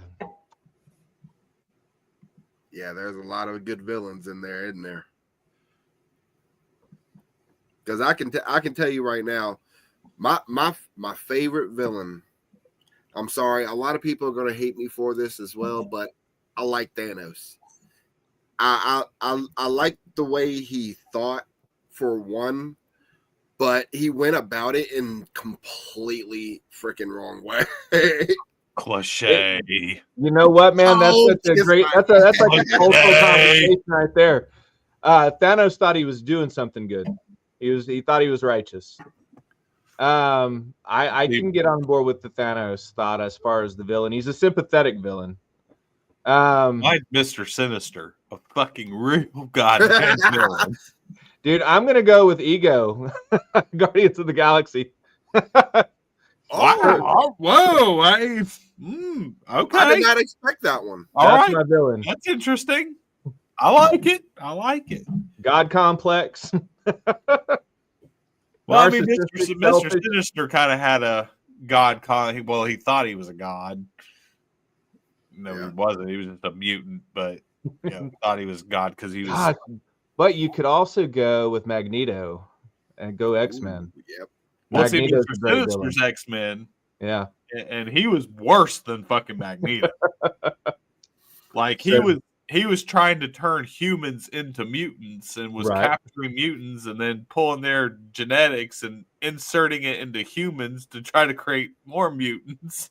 D: there's a lot of good villains in there, isn't there? Because I can tell you right now, my favorite villain. I'm sorry, a lot of people are going to hate me for this as well, but I like Thanos. I like the way he thought, for one, but he went about it in completely freaking wrong way.
B: Cliche.
C: you know what, man? That's such a great. That's like a cultural conversation right there. Thanos thought he was doing something good. He thought he was righteous. I can get on board with the Thanos thought as far as the villain. He's a sympathetic villain.
B: Mine's Mr. Sinister, a fucking real goddamn villain.
C: Dude, I'm gonna go with Ego, Guardians of the Galaxy.
B: Wow! Whoa! Okay.
D: I did not expect that one.
C: That's my villain.
B: That's interesting. I like it.
C: God complex.
B: Well, I mean, Mr. Sinister kind of had a god. Well, he thought he was a god. No, he wasn't. He was just a mutant, but thought he was god because he was.
C: God. But you could also go with Magneto and go X-Men.
D: Yep.
B: What's Mr. Sinister's X-Men?
C: Yeah,
B: and he was worse than fucking Magneto. Like he was trying to turn humans into mutants and was capturing mutants and then pulling their genetics and inserting it into humans to try to create more mutants.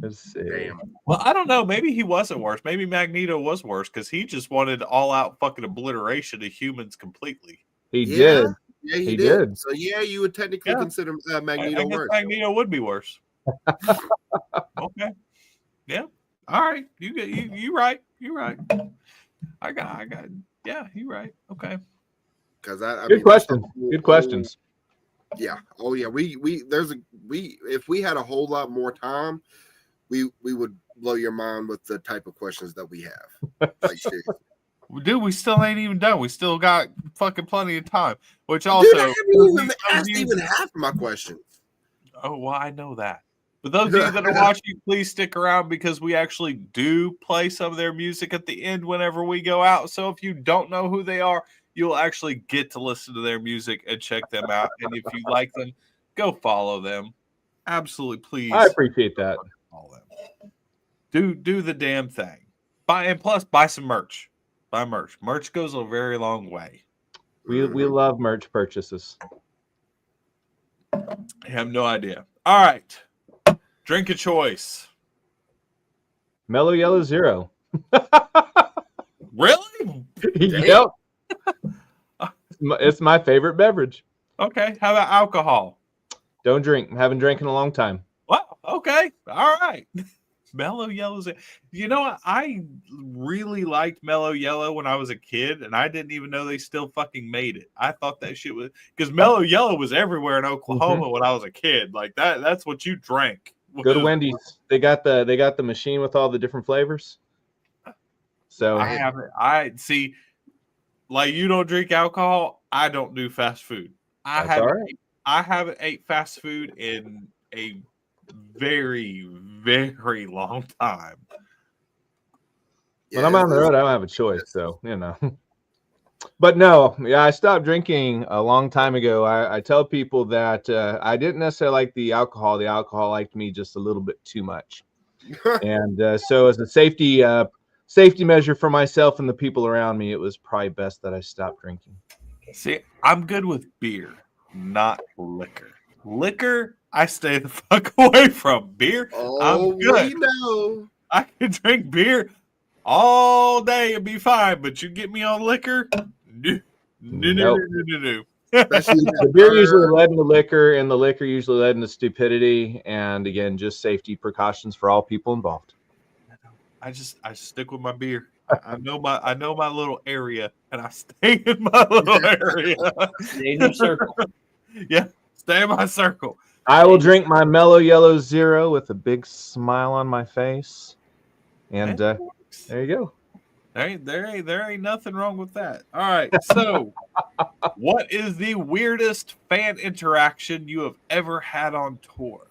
C: Let's see.
D: Damn.
B: Well, I don't know. Maybe he wasn't worse. Maybe Magneto was worse because he just wanted all-out fucking obliteration of humans completely.
C: He
D: Yeah.
C: did.
D: Yeah,
C: He did.
D: So yeah, you would technically
B: Yeah.
D: consider
B: I
D: Magneto
B: guess
D: worse.
B: Magneto would be worse. Okay. Yeah. All right. You right. You right. I got. Yeah, you right. Okay.
D: Because I
C: Good
D: mean,
C: questions.
D: that's the
C: Good
D: whole-
C: questions.
D: Yeah. Oh yeah. If we had a whole lot more time, we would blow your mind with the type of questions that we have. Like seriously.
B: Dude, we still ain't even done. We still got fucking plenty of time. Which also,
D: Dude, I haven't even asked even half of my questions.
B: oh well, I know that. But those of you that are watching, please stick around because we actually do play some of their music at the end whenever we go out. So if you don't know who they are, you'll actually get to listen to their music and check them out. And if you like them, go follow them. Absolutely, please.
C: I appreciate that.
B: Follow them. Do the damn thing. Buy some merch. Buy merch. Merch goes a very long way.
C: We love merch purchases.
B: I have no idea. All right. Drink a choice.
C: Mellow Yellow Zero.
B: Really?
C: Yep. It's my favorite beverage.
B: Okay. How about alcohol?
C: Don't drink. Haven't drank in a long time.
B: Wow. Okay. All right. Mellow Yellow. You know what? I really liked Mellow Yellow when I was a kid, and I didn't even know they still fucking made it. I thought that shit was because Mellow Yellow was everywhere in Oklahoma when I was a kid. Like that. That's what you drank.
C: Go to Wendy's. They got the machine with all the different flavors. So
B: I haven't. I see. Like you don't drink alcohol. I don't do fast food.
C: That's all right.
B: I haven't ate fast food in a very, very long time.
C: When I'm on the road, I don't have a choice. So, you know. But no, yeah, I stopped drinking a long time ago. I tell people that I didn't necessarily like the alcohol. The alcohol liked me just a little bit too much. And so as a safety measure for myself and the people around me, it was probably best that I stopped drinking.
B: See, I'm good with beer, not liquor. Liquor, I stay the fuck away from. Beer, I'm good.
D: We know.
B: I can drink beer all day and be fine, but you get me on liquor, no.
C: The beer usually led into liquor, and the liquor usually led into stupidity. And again, just safety precautions for all people involved.
B: I stick with my beer. I know my little area, and I stay in my little area.
E: Stay in your circle.
B: Yeah, stay in my circle.
C: I will drink my Mellow Yellow Zero with a big smile on my face, and there you go.
B: There ain't nothing wrong with that. All right, so what is the weirdest fan interaction you have ever had on tour?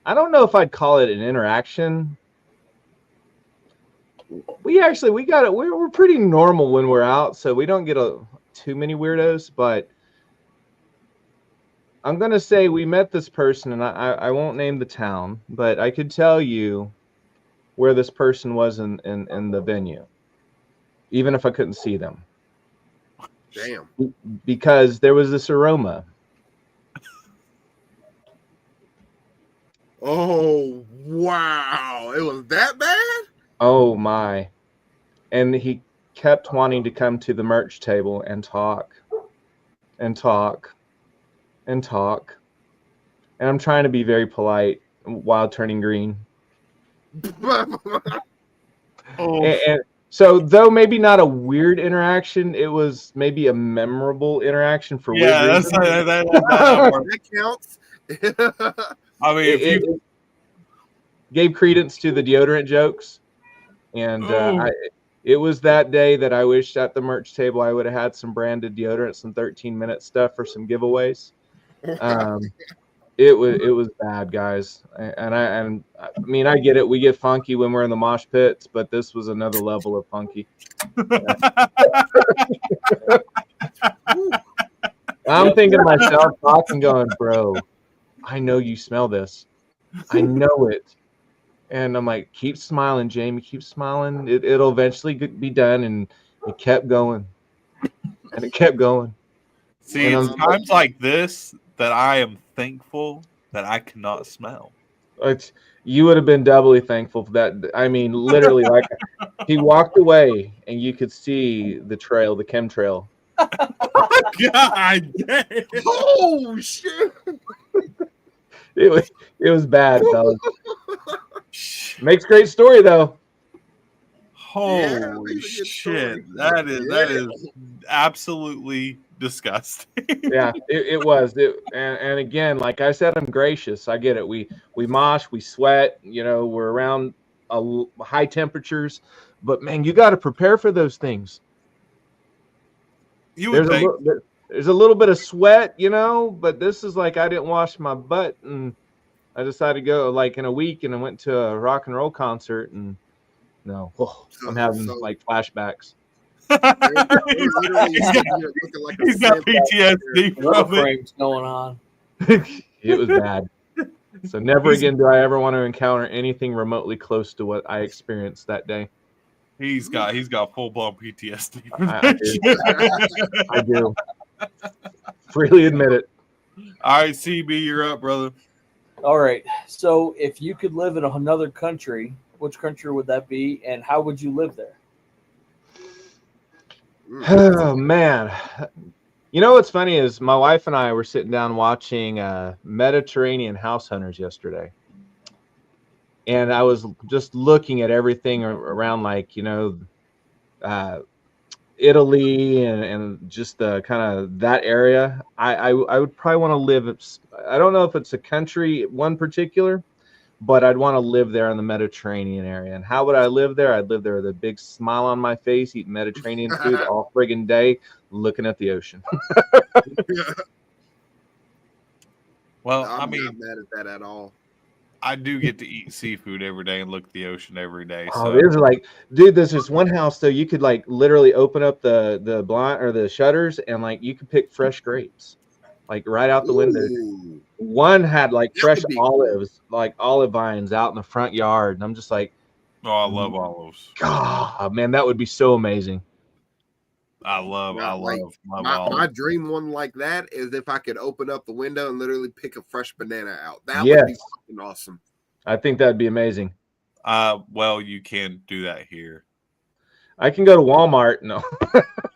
C: I don't know if I'd call it an interaction. We got it. We're pretty normal when we're out, so we don't get too many weirdos. But I'm gonna say we met this person, and I won't name the town, but I could tell you where this person was in the venue, even if I couldn't see them.
D: Damn.
C: Because there was this aroma.
D: Oh wow! It was that bad?
C: Oh my. And he kept wanting to come to the merch table and talk and talk and talk. And I'm trying to be very polite while turning green. And so, though maybe not a weird interaction, it was maybe a memorable interaction for weird reasons.
D: That counts.
B: I mean,
C: it gave credence to the deodorant jokes, and it was that day that I wished at the merch table I would have had some branded deodorant, some 13-minute stuff for some giveaways. It was bad, guys, and I mean I get it. We get funky when we're in the mosh pits, but this was another level of funky. I'm thinking to myself, talking, going, bro, I know you smell this. I know it. And I'm like, keep smiling, Jamie. Keep smiling. It'll eventually be done. And it kept going. And it kept going.
B: See, it's times like this that I am thankful that I cannot smell.
C: You would have been doubly thankful for that. I mean, literally, like he walked away and you could see the trail, the chemtrail.
B: God damn.
D: Oh shit!
C: It was bad, fellas. Makes great story though.
B: Holy shit! That is absolutely disgusting.
C: Yeah, it was. And again, like I said, I'm gracious. I get it. We mosh, we sweat. You know, we're around high temperatures, but man, you got to prepare for those things.
B: You would think.
C: There's a little bit of sweat, you know, but this is like I didn't wash my butt, and I decided to go like in a week, and I went to a rock and roll concert, and I'm having like flashbacks.
B: He's got PTSD from
E: it. Going on.
C: It was bad. So never again do I ever want to encounter anything remotely close to what I experienced that day.
B: He's got full blown PTSD.
C: I do. Freely admit it.
B: All right, CB, you're up, brother.
E: All right. So if you could live in another country, which country would that be, and how would you live there?
C: Oh man, you know what's funny is my wife and I were sitting down watching Mediterranean House Hunters yesterday, and I was just looking at everything around, like, you know, Italy and just the kind of that area. I would probably want to live. I don't know if it's a country, one particular, but I'd want to live there in the Mediterranean area. And how would I live there? I'd live there with a big smile on my face, eating Mediterranean food all friggin' day, looking at the ocean.
B: Well,
D: I'm
B: I mean,
D: not mad at that at all.
B: I do get to eat seafood every day and look at the ocean every day. So.
C: Oh, there's like, dude, there's this one house though. You could like literally open up the blind or the shutters, and like you could pick fresh grapes, like right out the window. One had like fresh olives, like olive vines out in the front yard, and I'm just like,
B: oh, I love olives.
C: God, man, that would be so amazing.
B: I love olives.
D: My dream one like that is if I could open up the window and literally pick a fresh banana out. That would be fucking awesome.
C: I think that'd be amazing.
B: Well, you can do that here.
C: I can go to Walmart. No.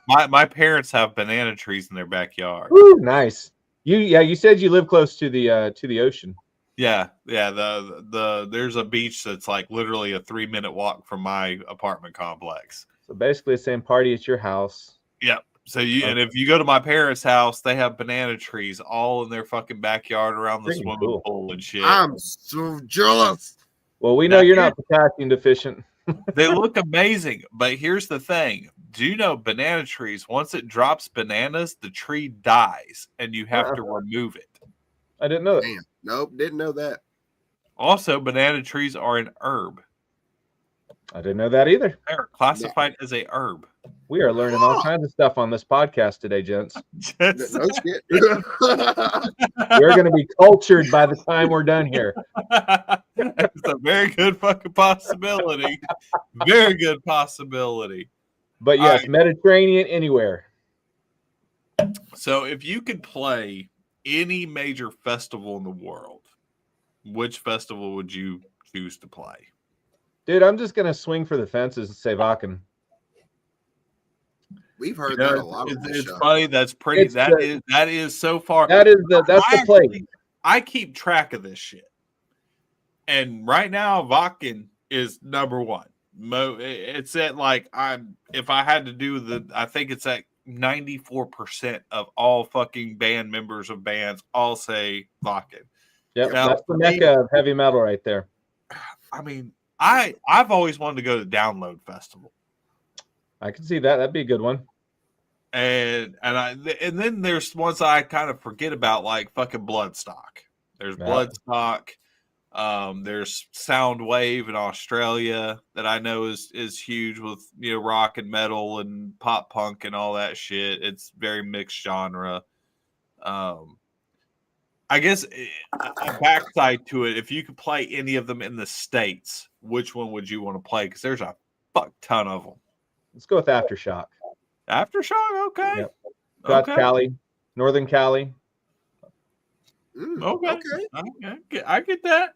B: My parents have banana trees in their backyard.
C: Ooh, nice. You said you live close to the ocean.
B: Yeah. There's a beach that's like literally a 3-minute walk from my apartment complex.
C: So basically the same party at your house.
B: Yep. So and if you go to my parents' house, they have banana trees all in their fucking backyard around the swimming pool and shit.
D: I'm so jealous.
C: Well, we know you're not potassium deficient.
B: They look amazing, but here's the thing. Do you know banana trees, once it drops bananas, the tree dies and you have to remove it?
C: I didn't know that.
D: Damn. Nope, didn't know that.
B: Also, banana trees are an herb.
C: I didn't know that either.
B: They're classified as a herb.
C: We are learning all kinds of stuff on this podcast today, gents.
D: No shit.
C: We're going to be cultured by the time we're done here.
B: It's a very good fucking possibility. Very good possibility.
C: But yes, right. Mediterranean anywhere.
B: So if you could play any major festival in the world, which festival would you choose to play?
C: Dude, I'm just going to swing for the fences and say Vakken.
D: We've heard that a lot.
B: It's funny. That's pretty. That is so far.
C: That's the play.
B: I keep track of this shit, and right now Vakken is number one. It's at like if I had to do I think it's at 94% of all fucking band members of bands all say Vakken.
C: Yep, that's the mecca of heavy metal right there.
B: I mean, I've always wanted to go to Download Festival. I
C: can see that. That'd be a good one.
B: And then there's ones I kind of forget about, like fucking Bloodstock. There's Bloodstock. There's Soundwave in Australia that I know is huge with, you know, rock and metal and pop punk and all that shit. It's very mixed genre. I guess a backside to it, if you could play any of them in the States, which one would you want to play? Because there's a fuck ton of them.
C: Let's go with Aftershock.
B: Aftershock, okay.
C: Yep. Got Cali, Northern Cali.
B: Okay. I get that.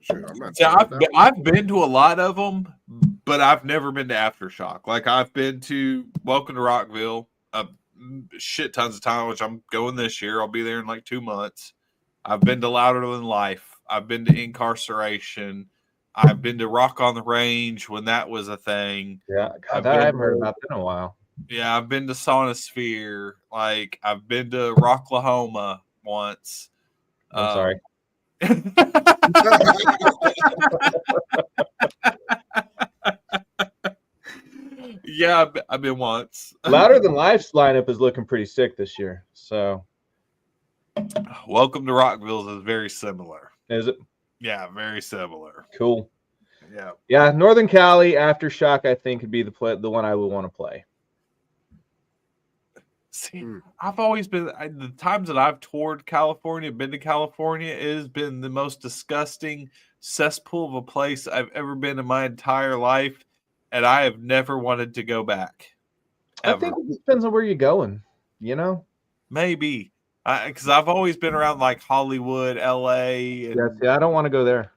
D: Sure, I'm not
B: See,
D: talking about that
B: I've been to a lot of them, but I've never been to Aftershock. Like I've been to Welcome to Rockville shit tons of time, which I'm going this year. I'll be there in like 2 months. I've been to Louder Than Life. I've been to Incarceration. I've been to Rock on the Range when that was a thing.
C: Yeah, God, I haven't heard about that in a while.
B: Yeah, I've been to Sonosphere. Like I've been to Rocklahoma once.
C: I'm sorry.
B: Yeah, I've been once.
C: Louder Than Life's lineup is looking pretty sick this year. So,
B: Welcome to Rockville is very similar.
C: is it?
B: Yeah, very similar.
C: Cool.
B: Yeah.
C: Yeah, Northern Cali Aftershock, I think, would be the one I would want to play.
B: See, I've always been the times that I've toured California, been to California, it has been the most disgusting cesspool of a place I've ever been in my entire life, and I have never wanted to go back. Ever.
C: I think it depends on where you're going, you know?
B: Maybe. Because I've always been around like Hollywood, LA. And,
C: yeah, I don't want to go there.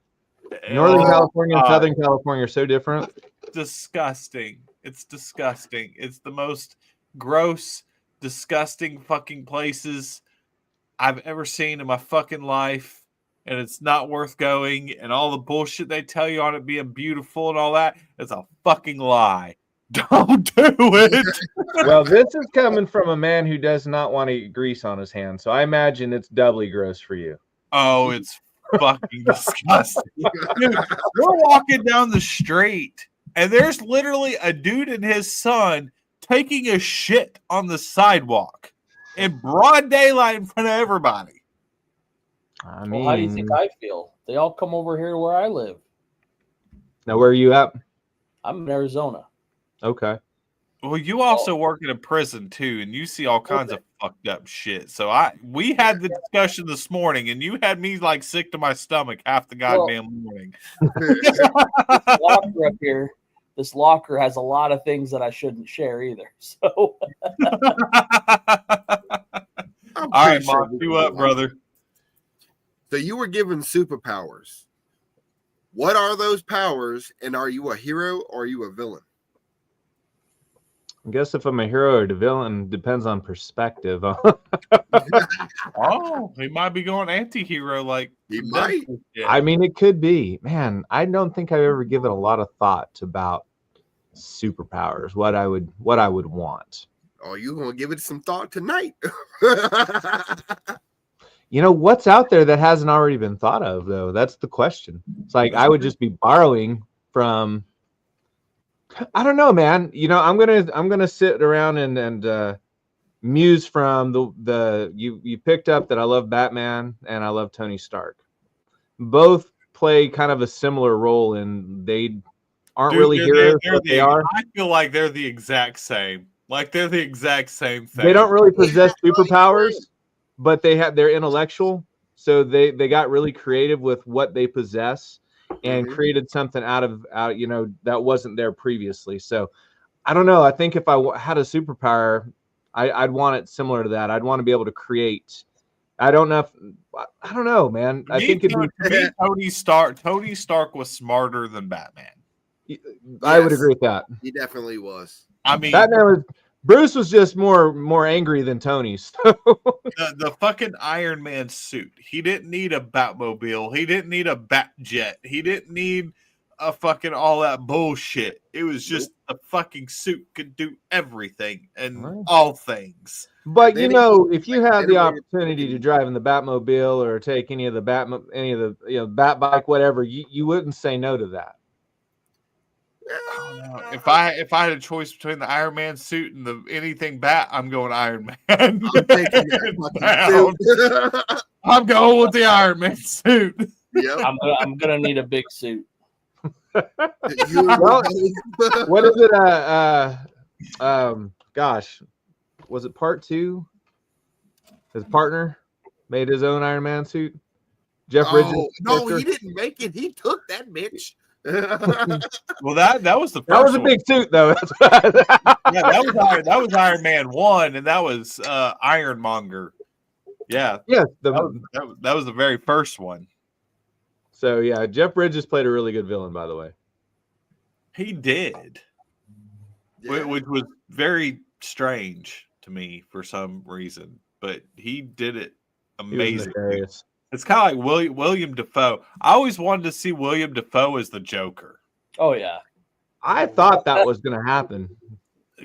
C: Northern California and Southern California are so different.
B: Disgusting. It's disgusting. It's the most gross, disgusting fucking places I've ever seen in my fucking life. And it's not worth going. And all the bullshit they tell you on it being beautiful and all that, it's a fucking lie. Don't do it.
C: Well, this is coming from a man who does not want to eat grease on his hands. So I imagine it's doubly gross for you.
B: Oh, it's fucking disgusting. Dude, we're walking down the street and there's literally a dude and his son taking a shit on the sidewalk in broad daylight in front of everybody.
C: I mean,
E: well, how do you think I feel? They all come over here to where I live.
C: Now, where are you at?
E: I'm in Arizona.
C: Okay.
B: Well, you also work in a prison too, and you see all kinds of fucked up shit. So we had the discussion this morning, and you had me like sick to my stomach half the goddamn morning.
E: This locker up here, this locker has a lot of things that I shouldn't share either. So,
B: all right, Mosh, you up, brother?
D: So you were given superpowers. What are those powers, and are you a hero or are you a villain?
C: I guess if I'm a hero or a villain depends on perspective.
B: Oh, he might be going anti-hero like
D: He might.
B: Yeah.
C: I mean, it could be. Man, I don't think I've ever given a lot of thought about superpowers, what I would want.
D: Oh, you're gonna give it some thought tonight.
C: You know, what's out there that hasn't already been thought of, though? That's the question. It's like I would just be borrowing from. I don't know, man. You know, I'm gonna sit around and muse from the you picked up that I love Batman and I love Tony Stark. Both play kind of a similar role, and they aren't really heroes, but they are.
B: I feel like they're the exact same. Like they're the exact same thing.
C: They don't really possess superpowers, but they're intellectual, so they got really creative with what they possess and created something out of you know, that wasn't there previously. So I don't know. I think if I had a superpower, I'd want it similar to that. I'd want to be able to create. I don't know, man. I think
B: Tony Stark was smarter than Batman.
C: I would agree with that.
D: He definitely was.
B: I mean,
C: Bruce was just more angry than Tony. So.
B: The fucking Iron Man suit. He didn't need a Batmobile. He didn't need a Batjet. He didn't need a fucking all that bullshit. It was just a fucking suit could do everything and all things.
C: But you know, if you had the opportunity to drive in the Batmobile or take any of the Bat bike, whatever, you wouldn't say no to that.
B: If I had a choice between the Iron Man suit and the anything Bat, I'm going Iron Man. I'm going with the Iron Man suit.
D: Yep.
E: I'm gonna need a big suit.
C: What is it? Gosh, was it part 2? His partner made his own Iron Man suit. Jeff Bridges.
D: No, he didn't make it. He took that bitch.
B: Well, that was the first
C: that was a big suit, though.
B: Yeah, that was Iron Man 1, and that was Ironmonger. Yeah,
C: Yes.
B: that was the very first one.
C: So yeah, Jeff Bridges played a really good villain, by the way.
B: He did,
D: Yeah.
B: which was very strange to me for some reason, but he did it
C: He was
B: amazing.
C: nefarious.
B: It's kind of like William Dafoe. I always wanted to see William Dafoe as the Joker.
E: Oh yeah,
C: I thought that was going to happen.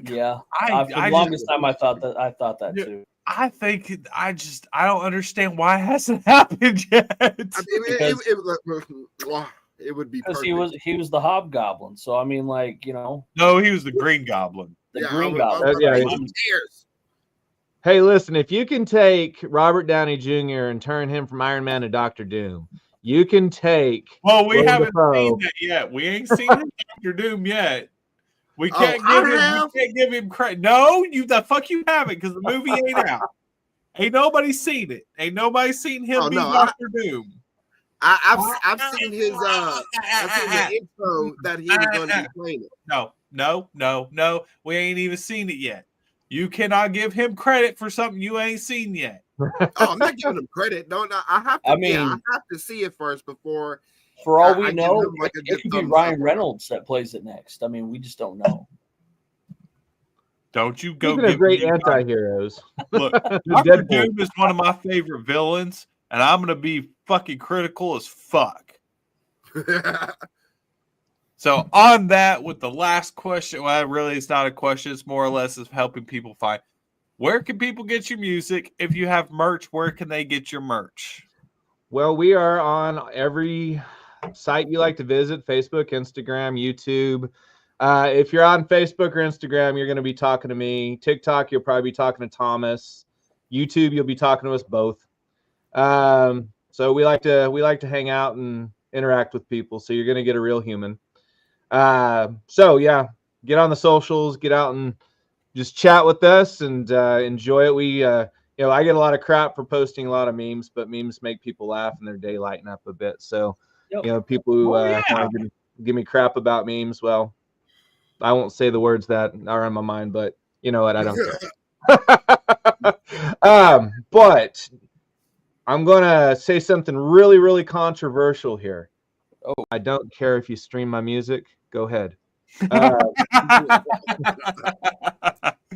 E: yeah.
B: I
E: For the longest time, I thought that
B: Yeah.
E: too.
B: I think I don't understand why it hasn't happened yet.
D: I mean, it would be
E: Because
D: perfect.
E: he was the Hobgoblin. So I mean, like
B: No, he was the Green Goblin.
E: the
D: Yeah,
E: Green
D: I
E: Goblin.
D: would-
C: Yeah,
D: who
C: yeah.
D: cares?
C: Hey, listen, if you can take Robert Downey Jr. and turn him from Iron Man to Doctor Doom, you can take.
B: Well, we
C: Willem
B: haven't
C: Dafoe.
B: seen that yet. We ain't seen Doctor Doom yet. We
D: Oh,
B: can't
D: I
B: give him.
D: have.
B: We can't give him credit. No, you the fuck you haven't because the movie ain't out. Ain't nobody seen it. Ain't nobody seen him
D: Oh,
B: be
D: no,
B: Doctor Doom.
D: I've seen his I've seen the intro that he was going to be playing it.
B: No. We ain't even seen it yet. You cannot give him credit for something you ain't seen yet.
D: Oh, I'm not giving him credit. No, I have to.
E: I mean,
D: I have to see it first before.
E: For all
D: I
E: we
D: give
E: know,
D: him, like, a
E: it
D: good
E: could be
D: thumbs
E: Ryan
D: up.
E: Reynolds that plays it next. I mean, we just don't know.
B: Don't you go
C: Speaking of
B: give
C: great
B: me
C: anti-heroes,
B: Look, Dr.
C: Deadpool.
B: Doom is one of my favorite villains, and I'm gonna be fucking critical as fuck. So on that, with the last question, well, really, it's not a question. It's more or less is helping people find where can people get your music. If you have merch, where can they get your merch?
C: Well, we are on every site you like to visit: Facebook, Instagram, YouTube. If you're on Facebook or Instagram, you're going to be talking to me. TikTok, you'll probably be talking to Thomas. YouTube, you'll be talking to us both. So we like to hang out and interact with people. So you're going to get a real human. So yeah, get on the socials, get out and just chat with us and enjoy it. We I get a lot of crap for posting a lot of memes, but memes make people laugh and their day lighten up a bit. So
E: Yep.
C: People who
B: yeah.
C: want to give me crap about memes, well, I won't say the words that are on my mind, but you know what? I don't care. But I'm gonna say something really, really controversial here.
E: Oh.
C: I don't care if you stream my music. Go ahead.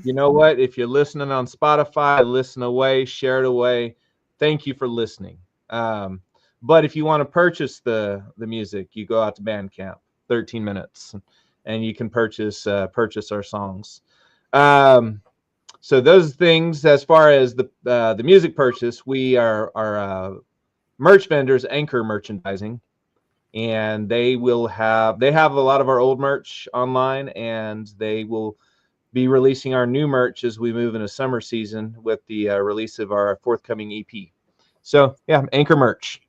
C: You know what? If you're listening on Spotify, listen away, share it away. Thank you for listening. But if you want to purchase the music, you go out to Bandcamp, 13 Minutes, and you can purchase our songs. So those things, as far as the music purchase, we are merch vendors, Anchor Merchandising, and they have a lot of our old merch online, and they will be releasing our new merch as we move into summer season with the release of our forthcoming EP. So yeah, Anchor merch.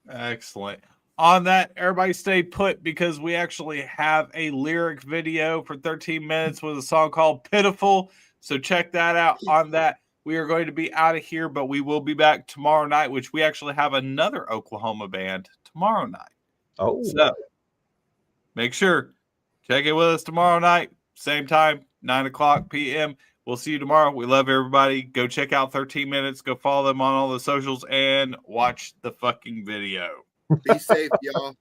B: Excellent. On that, everybody stay put because we actually have a lyric video for 13 minutes with a song called Pitiful. So check that out. On that, we are going to be out of here, but we will be back tomorrow night, which we actually have another Oklahoma band tomorrow night.
C: Oh,
B: So make sure, check in with us tomorrow night, same time, 9:00 p.m. We'll see you tomorrow. We love everybody. Go check out 13 Minutes. Go follow them on all the socials and watch the fucking video.
D: Be safe, y'all.